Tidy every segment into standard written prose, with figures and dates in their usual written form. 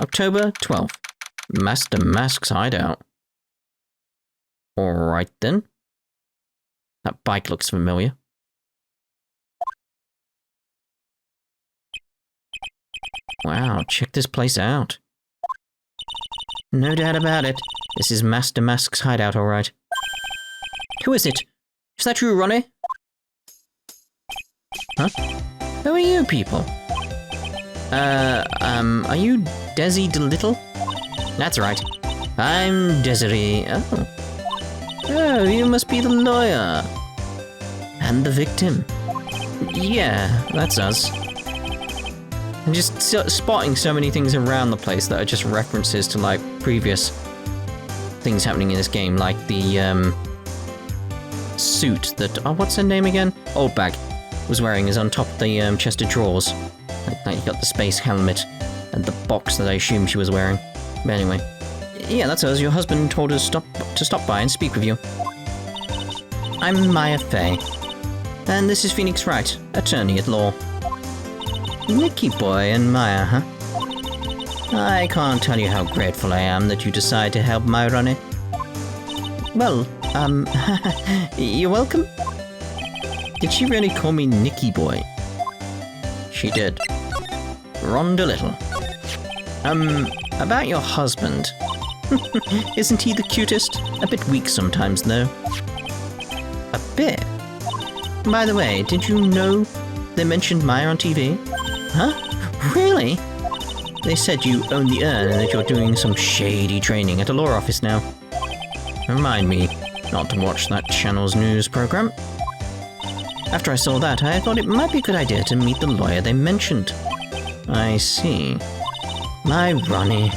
October 12th. Master Mask's hideout. Alright then. That bike looks familiar. Wow, check this place out. No doubt about it. This is Master Mask's hideout, alright. Who is it? Is that you, Ronnie? Huh? Who are you people? Are you Desi DeLittle? That's right. I'm Desirée. Oh, you must be the lawyer. And the victim. Yeah, that's us. I'm just spotting so many things around the place that are just references to, like, previous things happening in this game, like the, suit that... Oh, what's her name again? Oldbag was wearing is on top of the, chest of drawers. Like, you got the space helmet and the box that I assume she was wearing. But anyway. Yeah, that's us. Your husband told us to stop by and speak with you. I'm Maya Fay. And this is Phoenix Wright, attorney at law. Nicky boy and Maya, huh? I can't tell you how grateful I am that you decide to help my Ronnie. Well, you're welcome. Did she really call me Nicky boy? She did. Ron DeLittle. About your husband. Isn't he the cutest? A bit weak sometimes, though. A bit? By the way, did you know they mentioned Maya on TV? Huh? Really? They said you own the urn and that you're doing some shady training at a law office now. Remind me not to watch that channel's news program. After I saw that, I thought it might be a good idea to meet the lawyer they mentioned. I see. My Ronnie.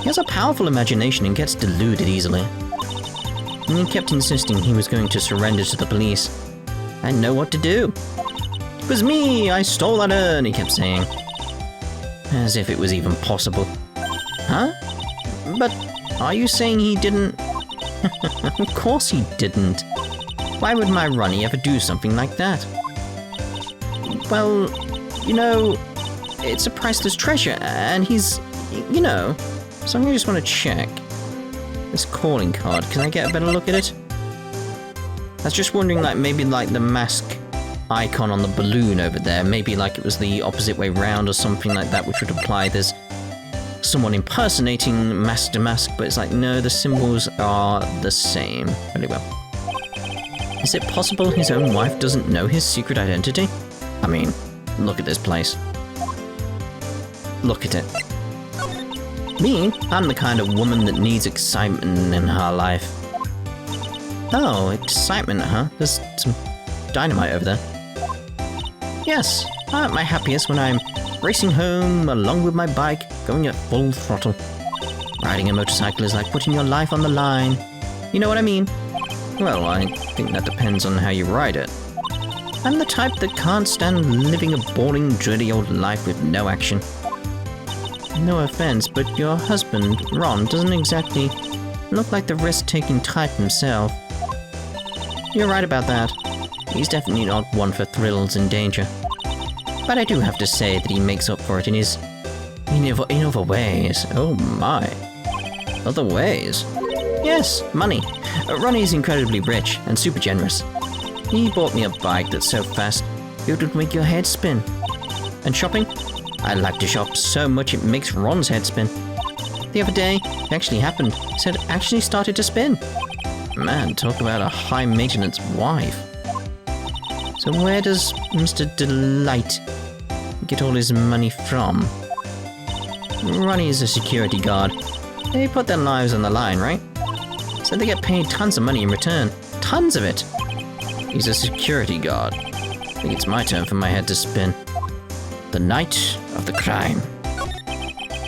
He has a powerful imagination and gets deluded easily. And he kept insisting he was going to surrender to the police. I didn't know what to do. It was me! I stole that urn, he kept saying. As if it was even possible. Huh? But are you saying he didn't? Of course he didn't. Why would my Ronnie ever do something like that? Well, you know, it's a priceless treasure, and he's, you know, so I just want to check. This calling card, can I get a better look at it? I was just wondering, like, maybe like the mask icon on the balloon over there, maybe like it was the opposite way round or something like that, which would imply there's someone impersonating Master Mask, but it's like, no, the symbols are the same. Really well. Is it possible his own wife doesn't know his secret identity? I mean, look at this place. Look at it. Me? I'm the kind of woman that needs excitement in her life. Oh, excitement, huh? There's some dynamite over there. Yes, I'm at my happiest when I'm racing home along with my bike, going at full throttle. Riding a motorcycle is like putting your life on the line. You know what I mean? Well, I think that depends on how you ride it. I'm the type that can't stand living a boring, dreary old life with no action. No offense, but your husband, Ron, doesn't exactly look like the risk-taking type himself. You're right about that. He's definitely not one for thrills and danger. But I do have to say that he makes up for it in other ways. Oh my. Other ways? Yes, money. Ronnie's incredibly rich and super generous. He bought me a bike that's so fast, it would make your head spin. And shopping? I like to shop so much it makes Ron's head spin. The other day, it actually happened. His head actually started to spin. Man, talk about a high-maintenance wife. So where does Mr. DeLite get all his money from? Ronnie's a security guard. They put their lives on the line, right? So they get paid tons of money in return. Tons of it! He's a security guard. I think it's my turn for my head to spin. The night of the crime.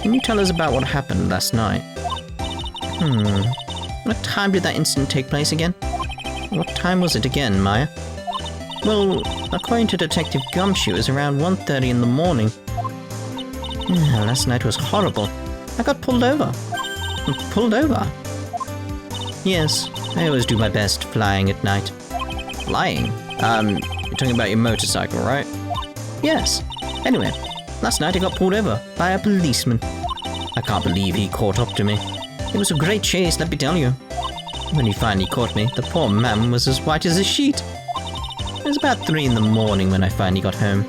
Can you tell us about what happened last night? What time did that incident take place again? What time was it again, Maya? Well, according to Detective Gumshoe, it was around 1:30 in the morning. Last night was horrible. I got pulled over. Pulled over? Yes, I always do my best flying at night. Flying? You're talking about your motorcycle, right? Yes. Anyway, last night I got pulled over by a policeman. I can't believe he caught up to me. It was a great chase, let me tell you. When he finally caught me, the poor man was as white as a sheet. It was about 3 in the morning when I finally got home.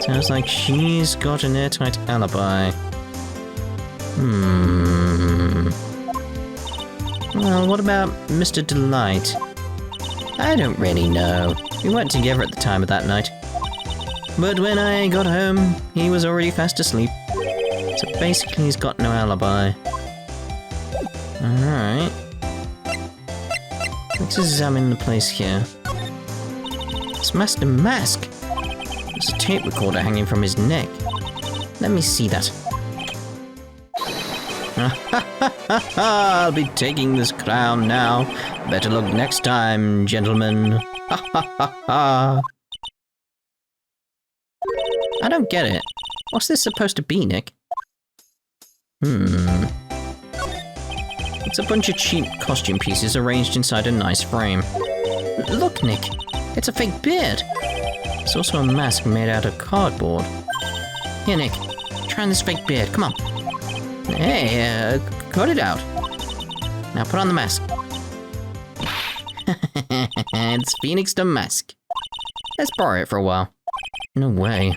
Sounds like she's got an airtight alibi. Well, what about Mr. DeLite? I don't really know. We weren't together at the time of that night. But when I got home, he was already fast asleep. So basically he's got no alibi. Alright. Let's examine the place here. It's Master Mask! There's a tape recorder hanging from his neck. Let me see that. I'll be taking this crown now. Better luck next time, gentlemen. I don't get it. What's this supposed to be, Nick? It's a bunch of cheap costume pieces arranged inside a nice frame. Look, Nick. It's a fake beard. It's also a mask made out of cardboard. Here, Nick. Try on this fake beard. Come on. Hey, cut it out. Now put on the mask. It's Phoenix the Mask. Let's borrow it for a while. No way.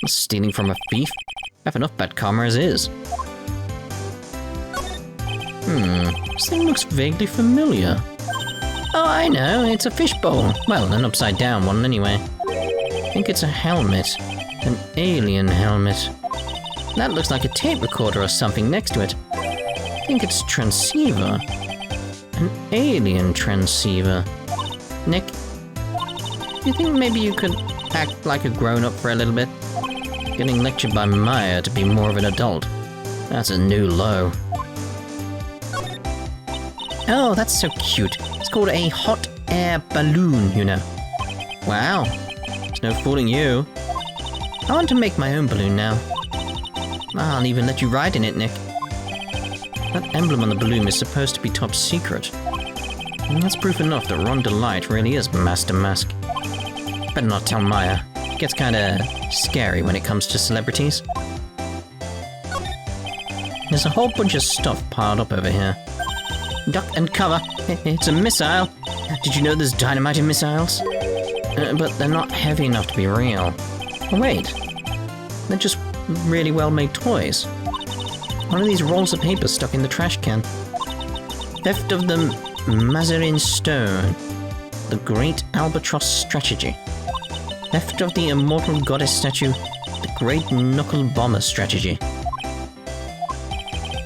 I'm stealing from a thief. I have enough bad karma as is. This thing looks vaguely familiar. Oh, I know. It's a fishbowl. Well, an upside down one anyway. I think it's a helmet. An alien helmet. That looks like a tape recorder or something next to it. I think it's a transceiver. An alien transceiver. Nick, do you think maybe you could act like a grown-up for a little bit? Getting lectured by Maya to be more of an adult. That's a new low. Oh, that's so cute. It's called a hot air balloon, you know. Wow. There's no fooling you. I want to make my own balloon now. I'll even let you ride in it, Nick. That emblem on the balloon is supposed to be top secret. And that's proof enough that Ron DeLite really is Master Mask. Better not tell Maya. It gets kinda scary when it comes to celebrities. There's a whole bunch of stuff piled up over here. Duck and cover. It's a missile. Did you know there's dynamite in missiles? But they're not heavy enough to be real. Oh, wait. They're just really well-made toys. One of these rolls of paper stuck in the trash can. Theft of the Mazarin Stone. The Great Albatross Strategy. Theft of the Immortal Goddess Statue. The Great Knuckle Bomber Strategy.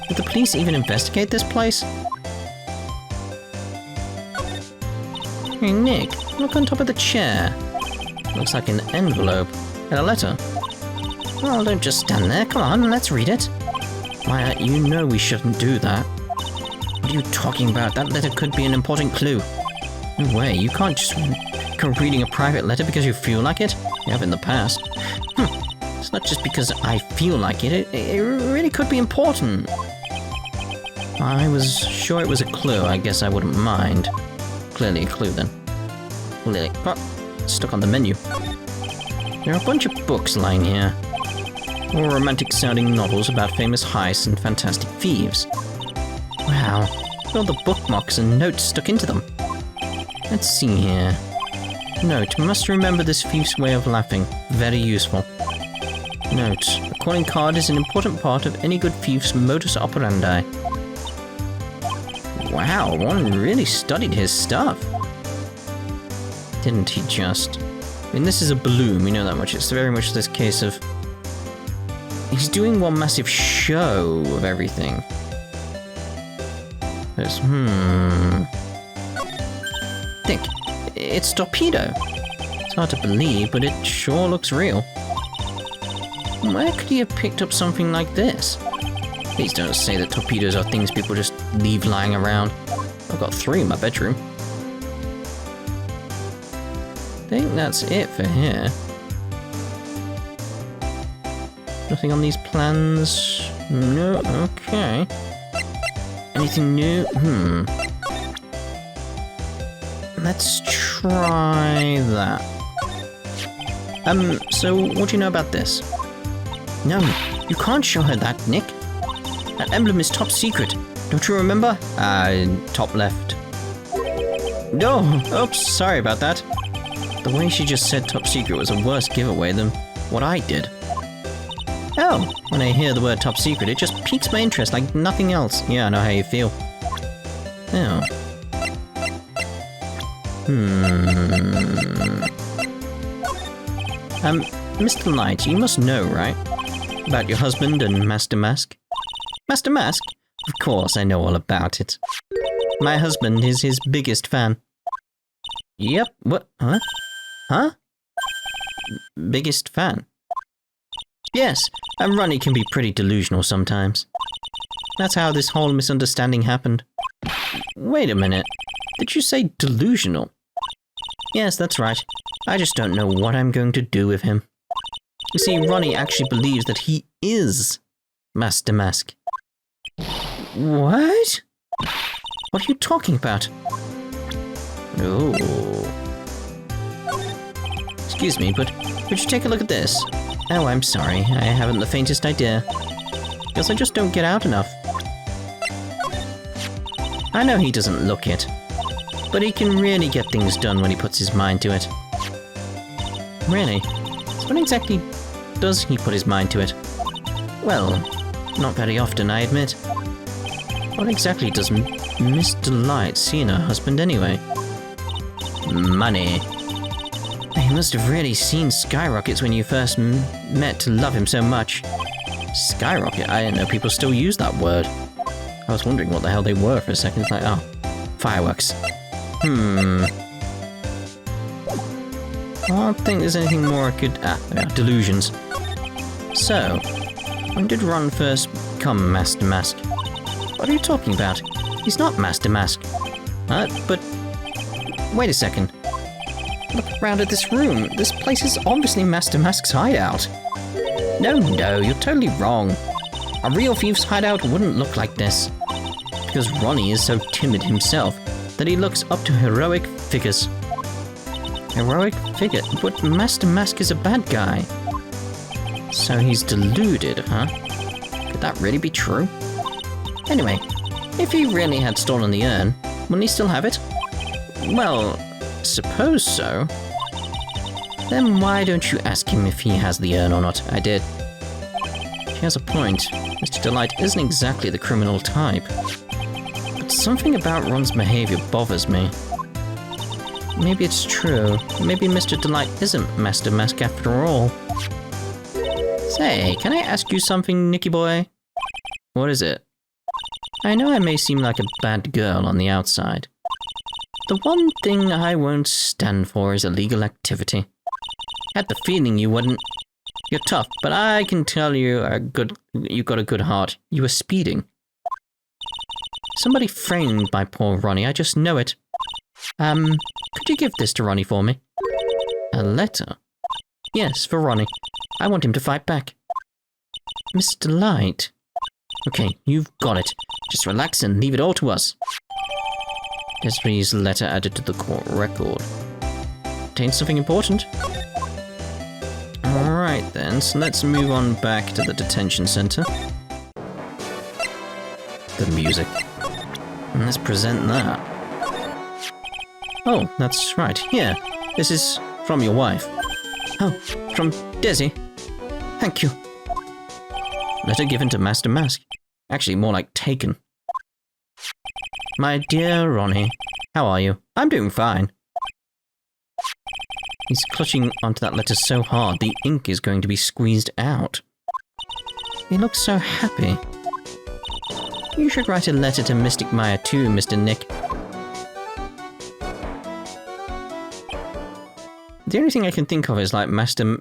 Did the police even investigate this place? Hey Nick, look on top of the chair. Looks like an envelope and a letter. Well, don't just stand there. Come on, let's read it. Maya, you know we shouldn't do that. What are you talking about? That letter could be an important clue. No way, you can't just go reading a private letter because you feel like it. You have in the past. It's not just because I feel like it. It really could be important. I was sure it was a clue. I guess I wouldn't mind. Clearly a clue then. Clearly. Oh, stuck on the menu. There are a bunch of books lying here. All romantic-sounding novels about famous heists and fantastic thieves. Wow, look at all the bookmarks and notes stuck into them. Let's see here. Note, must remember this thief's way of laughing. Very useful. Note, a calling card is an important part of any good thief's modus operandi. Wow, one really studied his stuff. Didn't he just? I mean, this is a balloon, we know that much. It's very much this case of... he's doing one massive show of everything. There's, Think, it's Torpedo. It's hard to believe, but it sure looks real. Where could he have picked up something like this? Please don't say that torpedoes are things people just leave lying around. I've got 3 in my bedroom. I think that's it for here. Nothing on these plans? No, okay. Anything new? Let's try that. So what do you know about this? No, you can't show her that, Nick. That emblem is top secret. Don't you remember? Top left. No, oops, sorry about that. The way she just said top secret was a worse giveaway than what I did. Oh, when I hear the word top secret, it just piques my interest like nothing else. Yeah, I know how you feel. Oh. Mr. DeLite, you must know, right? About your husband and Master Mask? Master Mask? Of course, I know all about it. My husband is his biggest fan. Yep, what? Huh? Huh? Biggest fan? Yes, and Ronnie can be pretty delusional sometimes. That's how this whole misunderstanding happened. Wait a minute. Did you say delusional? Yes, that's right. I just don't know what I'm going to do with him. You see, Ronnie actually believes that he is Master Mask. What? What are you talking about? Oh. Excuse me, but would you take a look at this? Oh, I'm sorry. I haven't the faintest idea. Guess I just don't get out enough. I know he doesn't look it, but he can really get things done when he puts his mind to it. Really? So when exactly does he put his mind to it? Well, not very often, I admit. What exactly does Miss DeLite see in her husband anyway? Money. He must have really seen skyrockets when you first met to love him so much. Skyrocket? I didn't know people still use that word. I was wondering what the hell they were for a second. It's like, oh, fireworks. I don't think there's anything more I could... there are delusions. So, when did Ron first become Master Mask? What are you talking about? He's not Master Mask. But... Wait a second. Look around at this room. This place is obviously Master Mask's hideout. No, you're totally wrong. A real thief's hideout wouldn't look like this. Because Ronnie is so timid himself that he looks up to heroic figures. Heroic figure? But Master Mask is a bad guy. So he's deluded, huh? Could that really be true? Anyway, if he really had stolen the urn, wouldn't he still have it? Well, suppose so. Then why don't you ask him if he has the urn or not? I did. She has a point. Mr. DeLite isn't exactly the criminal type. But something about Ron's behavior bothers me. Maybe it's true. Maybe Mr. DeLite isn't Master Mask after all. Say, can I ask you something, Nicky boy? What is it? I know I may seem like a bad girl on the outside. The one thing I won't stand for is illegal activity. Had the feeling you wouldn't. You're tough, but I can tell you got a good heart. You were speeding. Somebody framed my poor Ronnie, I just know it. Could you give this to Ronnie for me? A letter? Yes, for Ronnie. I want him to fight back. Mr. DeLite. Okay, you've got it. Just relax and leave it all to us. Desiree's letter added to the court record. Contains something important. Alright then, so let's move on back to the detention center. The music. And let's present that. Oh, that's right. Here, this is from your wife. Oh, from Desi. Thank you. Letter given to Master Mask. Actually, more like taken. My dear Ronnie, how are you? I'm doing fine. He's clutching onto that letter so hard, the ink is going to be squeezed out. He looks so happy. You should write a letter to Mystic Maya too, Mr. Nick. The only thing I can think of is like Master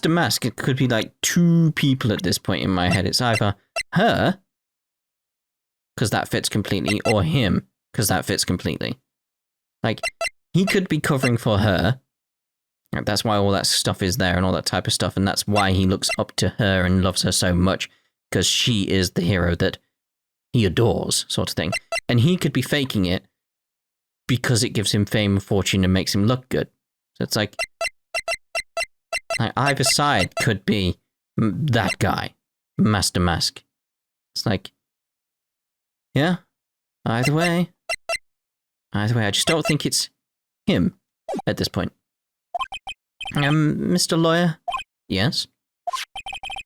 Mask. It could be like two people at this point in my head. It's either her, because that fits completely, or him, because that fits completely. Like, he could be covering for her. That's why all that stuff is there and all that type of stuff, and that's why he looks up to her and loves her so much, because she is the hero that he adores, sort of thing. And he could be faking it because it gives him fame and fortune and makes him look good. So it's like either side could be that guy, Master Mask. It's like, yeah, either way, I just don't think it's him at this point. Mr. Lawyer? Yes?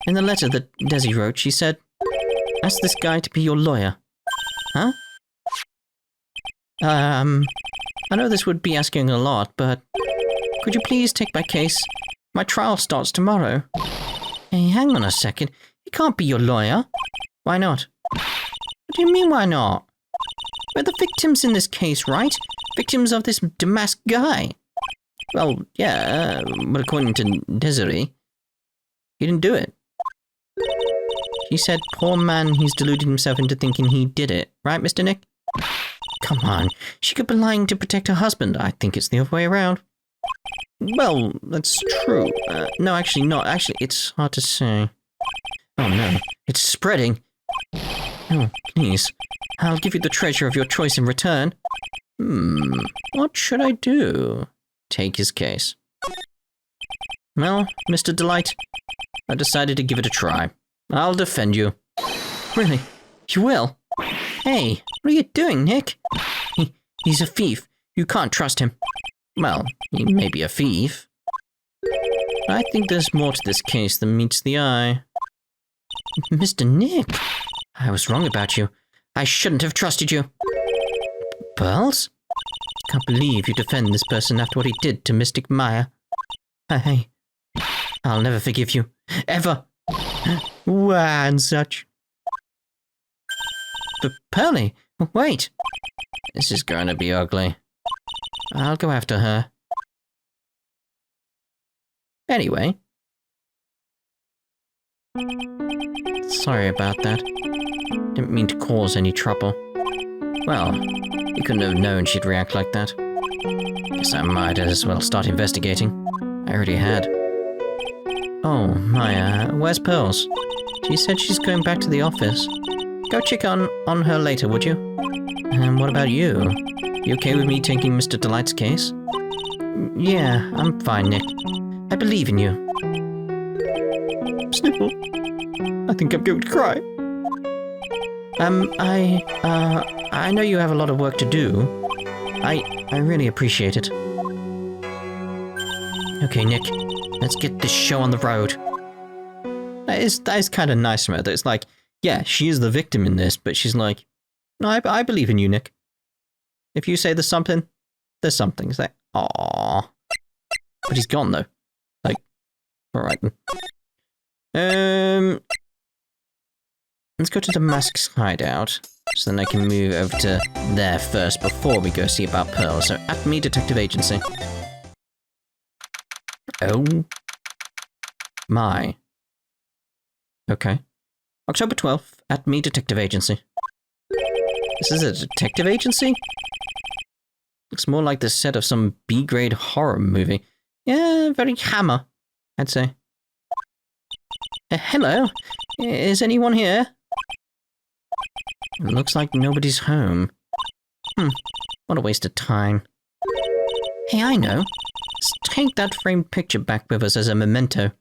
In the letter that Desi wrote, she said, ask this guy to be your lawyer. Huh? I know this would be asking a lot, but could you please take my case? My trial starts tomorrow. Hey, hang on a second. He can't be your lawyer. Why not? What do you mean, why not? We're the victims in this case, right? Victims of this demasked guy. Well, yeah, but according to Desiree, he didn't do it. She said, poor man, he's deluded himself into thinking he did it. Right, Mr. Nick? Come on, she could be lying to protect her husband. I think it's the other way around. Well, that's true. No, actually not. Actually, it's hard to say. Oh no, it's spreading. Oh, please. I'll give you the treasure of your choice in return. What should I do? Take his case. Well, Mr. DeLite, I decided to give it a try. I'll defend you. Really? You will? Hey, what are you doing, Nick? He's a thief. You can't trust him. Well, he may be a thief. I think there's more to this case than meets the eye. Mr. Nick, I was wrong about you. I shouldn't have trusted you. Pearls? Can't believe you defend this person after what he did to Mystic Maya. Hey, I'll never forgive you. Ever. Wow, and such. But Pearly, wait. This is going to be ugly. I'll go after her. Anyway. Sorry about that. Didn't mean to cause any trouble. Well, you couldn't have known she'd react like that. Guess I might as well start investigating. I already had. Oh, Maya, where's Pearls? She said she's going back to the office. Go check on her later, would you? And what about you? You okay with me taking Mr. DeLite's case? Yeah, I'm fine, Nick. I believe in you. Snipple. I think I'm going to cry. I know you have a lot of work to do. I really appreciate it. Okay, Nick, let's get this show on the road. That is kind of nice from her. That it's like, yeah, she is the victim in this, but she's like, no, I believe in you, Nick. If you say there's something, there's something. It's like, aww. But he's gone, though. Like, alright. Let's go to the Mask's hideout, so then I can move over to there first before we go see about Pearl. So, Atmey Detective Agency. Oh. My. Okay. October 12th, Atmey Detective Agency. This is a detective agency? Looks more like the set of some B-grade horror movie. Yeah, very Hammer, I'd say. Hello? Is anyone here? It looks like nobody's home. What a waste of time. Hey, I know. Let's take that framed picture back with us as a memento.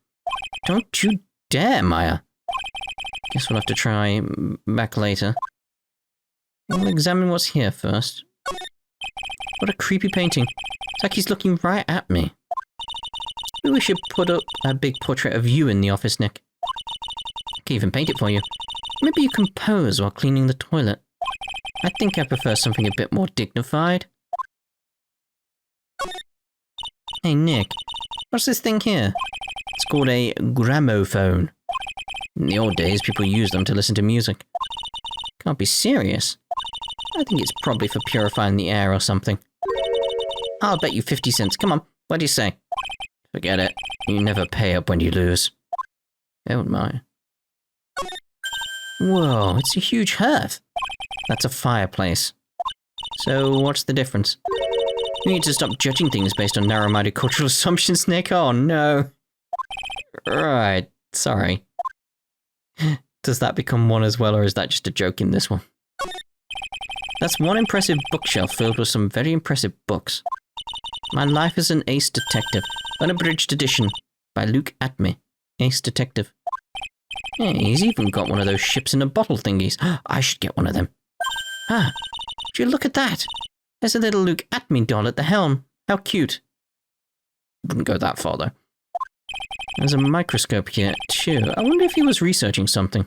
Don't you dare, Maya. Guess we'll have to try back later. We'll examine what's here first. What a creepy painting. It's like he's looking right at me. Maybe we should put up a big portrait of you in the office, Nick. I can even paint it for you. Maybe you can pose while cleaning the toilet. I think I prefer something a bit more dignified. Hey, Nick. What's this thing here? It's called a gramophone. In the old days, people used them to listen to music. Can't be serious. I think it's probably for purifying the air or something. I'll bet you 50 cents. Come on, what do you say? Forget it. You never pay up when you lose. Oh my. Whoa, it's a huge hearth. That's a fireplace. So what's the difference? You need to stop judging things based on narrow-minded cultural assumptions, Nick. Oh no. Right, sorry. Does that become one as well, or is that just a joke in this one? That's one impressive bookshelf filled with some very impressive books. My Life as an Ace Detective, unabridged edition by Luke Atmey, Ace Detective. Yeah, he's even got one of those ships in a bottle thingies. I should get one of them. Ah, would you look at that? There's a little Luke Atmey doll at the helm. How cute. Wouldn't go that far, though. There's a microscope here, too. I wonder if he was researching something.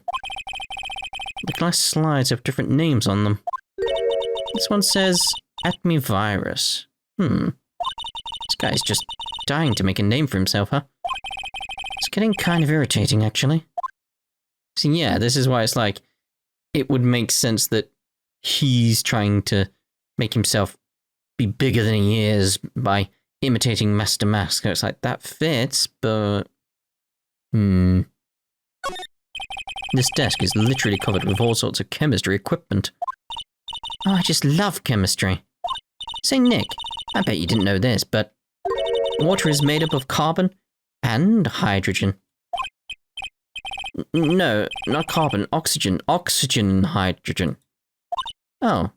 The glass slides have different names on them. This one says Atmey virus. This guy's just dying to make a name for himself, huh? It's getting kind of irritating, actually. So yeah, this is why it's like, it would make sense that he's trying to make himself be bigger than he is by imitating Master Mask. It's like, that fits, but... This desk is literally covered with all sorts of chemistry equipment. Oh, I just love chemistry. Say, Nick, I bet you didn't know this, but water is made up of carbon and hydrogen. No, not carbon, oxygen. Oxygen and hydrogen. Oh.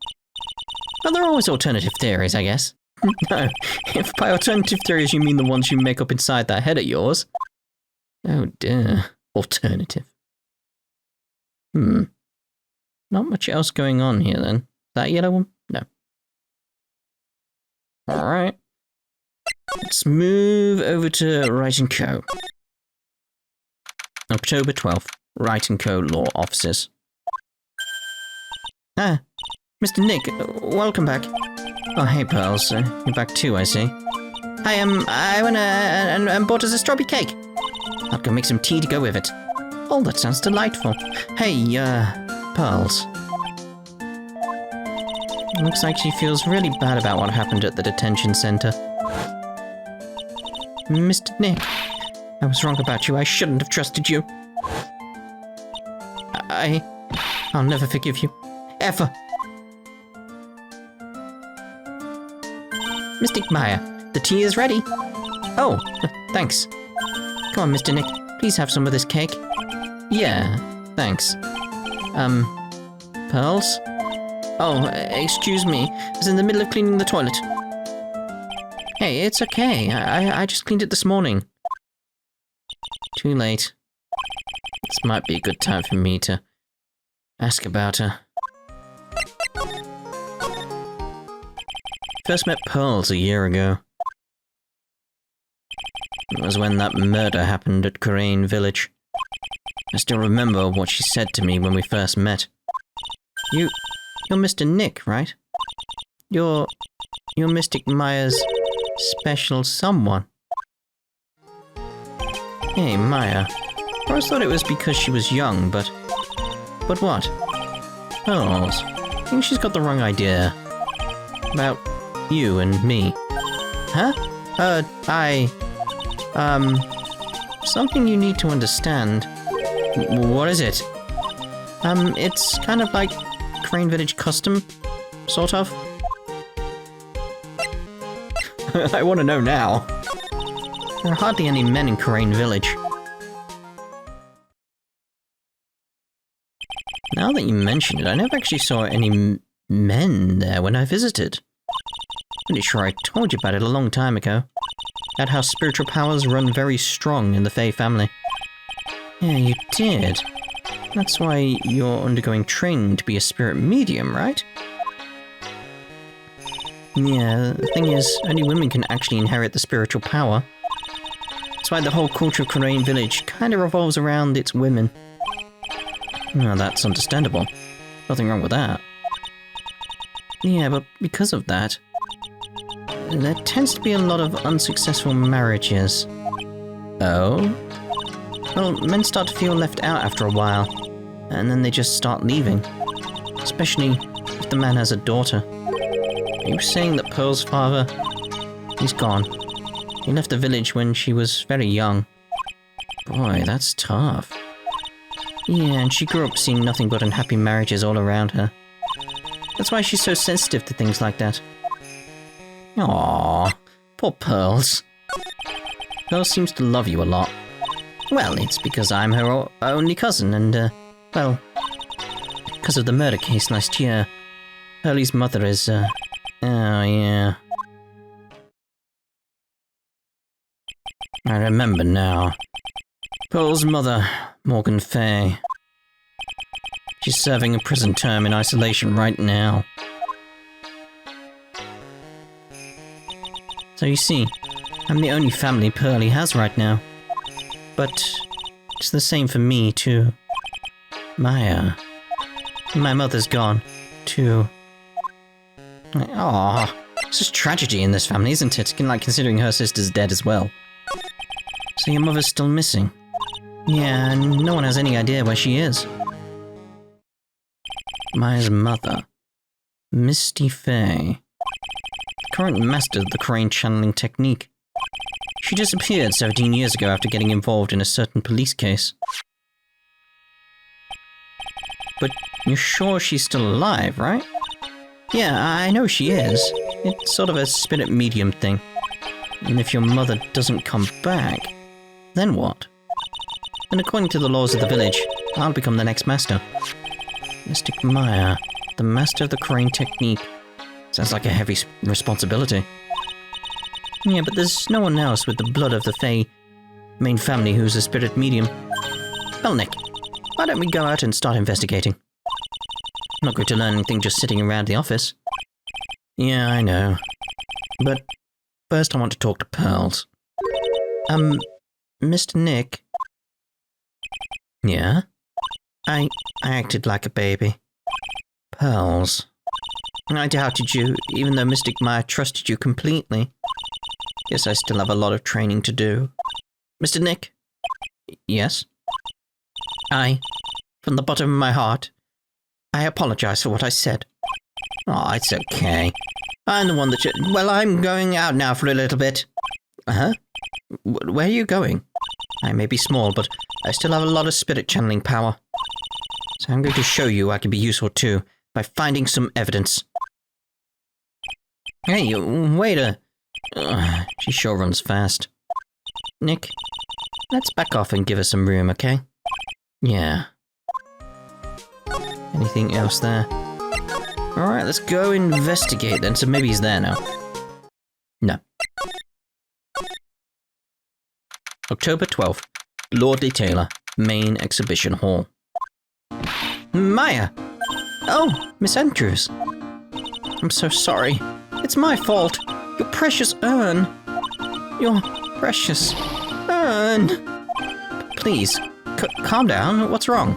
Well, there are always alternative theories, I guess. No, if by alternative theories you mean the ones you make up inside that head of yours. Oh dear. Alternative. Not much else going on here then. That yellow one? No. Alright. Let's move over to Wright & Co. October 12th. Wright & Co. Law Offices. Ah, Mr. Nick, welcome back. Oh, hey, Pearls. You're back too, I see. Hi, I went and bought us a strawberry cake. I'll go make some tea to go with it. Oh, that sounds delightful. Hey, Pearls. Looks like she feels really bad about what happened at the detention center. Mr. Nick, I was wrong about you. I shouldn't have trusted you. I'll never forgive you. Ever. Mystic Maya, the tea is ready. Oh, thanks. Come on, Mr. Nick. Please have some of this cake. Yeah, thanks. Pearls? Oh, excuse me. I was in the middle of cleaning the toilet. Hey, it's okay. I just cleaned it this morning. Too late. This might be a good time for me to ask about her. First met Pearls a year ago. It was when that murder happened at Crane Village. I still remember what she said to me when we first met. You're Mr. Nick, right? You're Mystic Maya's special someone. Hey, Maya. I always thought it was because she was young, but what? Pearls. I think she's got the wrong idea. About you and me. Huh? Something you need to understand. What is it? It's kind of like Crane Village custom, sort of. I want to know now. There are hardly any men in Crane Village. Now that you mention it, I never actually saw any men there when I visited. Pretty sure I told you about it a long time ago. About how spiritual powers run very strong in the Fey family. Yeah, you did. That's why you're undergoing training to be a spirit medium, right? Yeah, the thing is, only women can actually inherit the spiritual power. That's why the whole culture of Crane Village kind of revolves around its women. Well, that's understandable. Nothing wrong with that. Yeah, but because of that, there tends to be a lot of unsuccessful marriages. Oh? Well, men start to feel left out after a while, and then they just start leaving. Especially if the man has a daughter. Are you saying that Pearl's father? He's gone. He left the village when she was very young. Boy, that's tough. Yeah, and she grew up seeing nothing but unhappy marriages all around her. That's why she's so sensitive to things like that. Aww, poor Pearls. Pearls seems to love you a lot. Well, it's because I'm her only cousin, and, well, because of the murder case last year. Pearlie's mother is, oh, yeah. I remember now. Pearl's mother, Morgan Fay. She's serving a prison term in isolation right now. So you see, I'm the only family Pearlie has right now. But it's the same for me, too. My mother's gone, too. Aww, it's just tragedy in this family, isn't it? Like, considering her sister's dead as well. So your mother's still missing? Yeah, and no one has any idea where she is. Maya's mother, Misty Fay, the current master of the crane channeling technique. She disappeared 17 years ago after getting involved in a certain police case. But you're sure she's still alive, right? Yeah, I know she is. It's sort of a spirit medium thing. And if your mother doesn't come back, then what? And according to the laws of the village, I'll become the next master. Mystic Maya, the master of the crane technique. Sounds like a heavy responsibility. Yeah, but there's no one else with the blood of the Fey main family who's a spirit medium. Well, Nick, why don't we go out and start investigating? I'm not going to learn anything just sitting around the office. Yeah, I know. But first I want to talk to Pearls. Mr. Nick? Yeah? I acted like a baby. Pearls. I doubted you, even though Mystic Maya trusted you completely. Guess I still have a lot of training to do. Mr. Nick? Yes? From the bottom of my heart, I apologize for what I said. Oh, it's okay. I'm the one that well, I'm going out now for a little bit. Uh-huh? Where are you going? I may be small, but I still have a lot of spirit channeling power. So I'm going to show you I can be useful too, by finding some evidence. Hey, waiter. She sure runs fast. Nick, let's back off and give her some room, okay? Yeah. Anything else there? Alright, let's go investigate then. So maybe he's there now. No. October 12th. Lordly Taylor, Main Exhibition Hall. Maya! Oh, Miss Andrews. I'm so sorry. It's my fault. Your precious urn. Your precious urn. Please, calm down. What's wrong?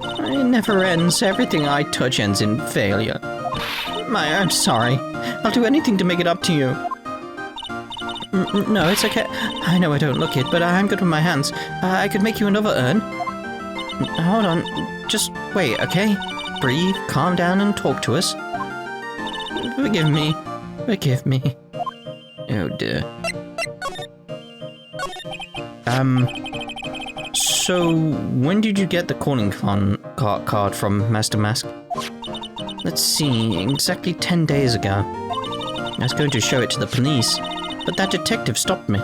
It never ends. Everything I touch ends in failure. Maya, I'm sorry. I'll do anything to make it up to you. No, it's okay. I know I don't look it, but I'm good with my hands. I could make you another urn. Hold on. Just wait, okay? Breathe, calm down, and talk to us. Forgive me. Forgive me. Oh dear. So, when did you get the calling card from Master Mask? Let's see, exactly 10 days ago. I was going to show it to the police, but that detective stopped me.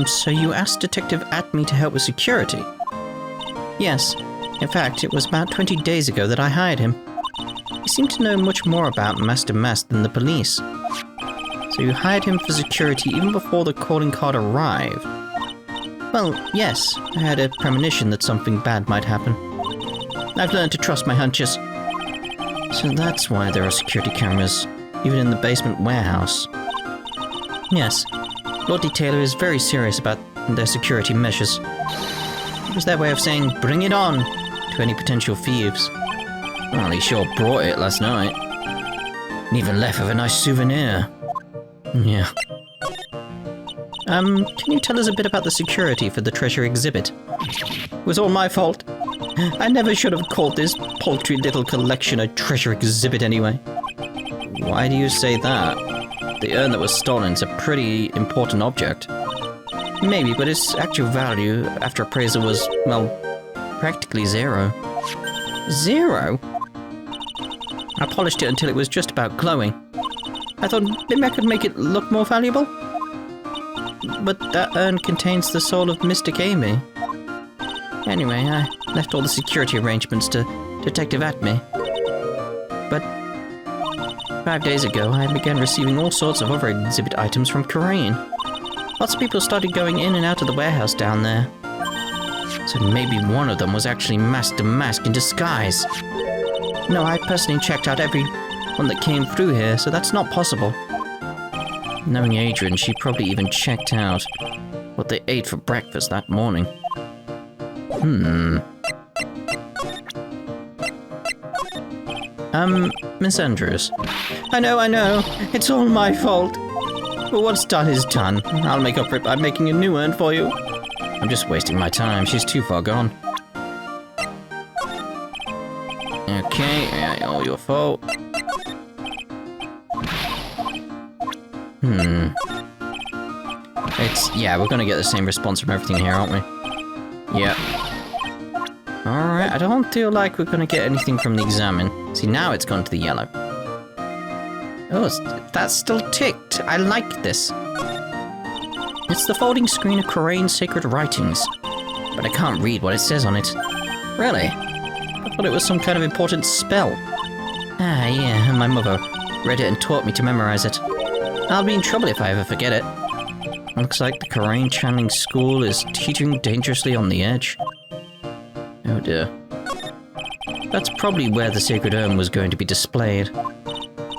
So you asked Detective Atmey to help with security? Yes. In fact, it was about 20 days ago that I hired him. He seemed to know much more about Master Mask than the police. So you hired him for security even before the calling card arrived? Well, yes. I had a premonition that something bad might happen. I've learned to trust my hunches. So that's why there are security cameras, even in the basement warehouse. Yes. Lord Taylor is very serious about their security measures. It was their way of saying, bring it on, to any potential thieves. Well, he sure brought it last night. And even left with a nice souvenir. Yeah. Can you tell us a bit about the security for the treasure exhibit? It was all my fault. I never should have called this paltry little collection a treasure exhibit anyway. Why do you say that? The urn that was stolen is a pretty important object. Maybe, but its actual value after appraisal was, well, practically zero. Zero? I polished it until it was just about glowing. I thought maybe I could make it look more valuable? But that urn contains the soul of Mystic Amy. Anyway, I left all the security arrangements to Detective Atmey. But 5 days ago, I began receiving all sorts of other exhibit items from Corinne. Lots of people started going in and out of the warehouse down there. So maybe one of them was actually masked to mask in disguise. No, I personally checked out every one that came through here, so that's not possible. Knowing Adrian, she probably even checked out what they ate for breakfast that morning. Miss Andrews. I know, it's all my fault. But what's done is done. I'll make up for it by making a new urn for you. I'm just wasting my time, she's too far gone. Okay, yeah, all your fault. Yeah, we're gonna get the same response from everything here, aren't we? Yep. Alright, I don't feel like we're gonna get anything from the examine. See, now it's gone to the yellow. Oh, that's still ticked. I like this. It's the folding screen of Coraine's sacred writings. But I can't read what it says on it. Really? I thought it was some kind of important spell. Ah, yeah, and my mother read it and taught me to memorize it. I'll be in trouble if I ever forget it. Looks like the Coraine channeling school is teetering dangerously on the edge. Oh dear. That's probably where the sacred urn was going to be displayed.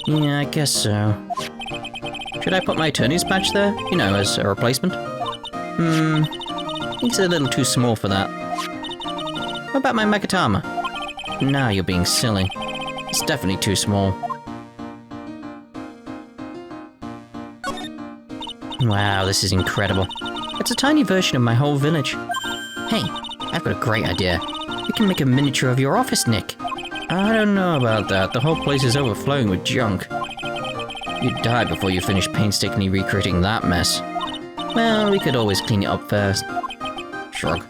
Yeah, I guess so. Should I put my attorney's badge there? You know, as a replacement? I think it's a little too small for that. What about my Magatama? Nah, you're being silly. It's definitely too small. Wow, this is incredible. It's a tiny version of my whole village. Hey, I've got a great idea. You can make a miniature of your office, Nick. I don't know about that. The whole place is overflowing with junk. You'd die before you finish painstakingly recreating that mess. Well, we could always clean it up first. Shrug.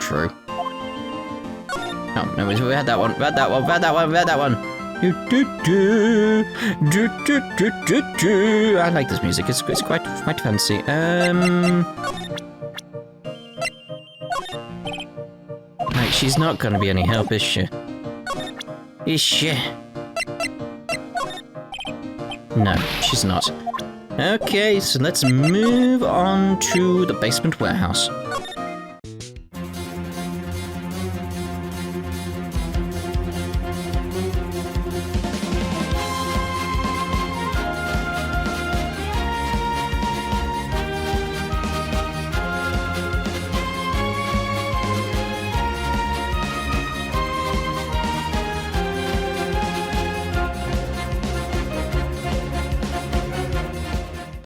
True. Oh, no, we had that one. We had that one. We had that one. We had that one. I like this music. It's quite fancy. Right, she's not gonna be any help, is she? Is she? No, she's not. Okay, so let's move on to the basement warehouse.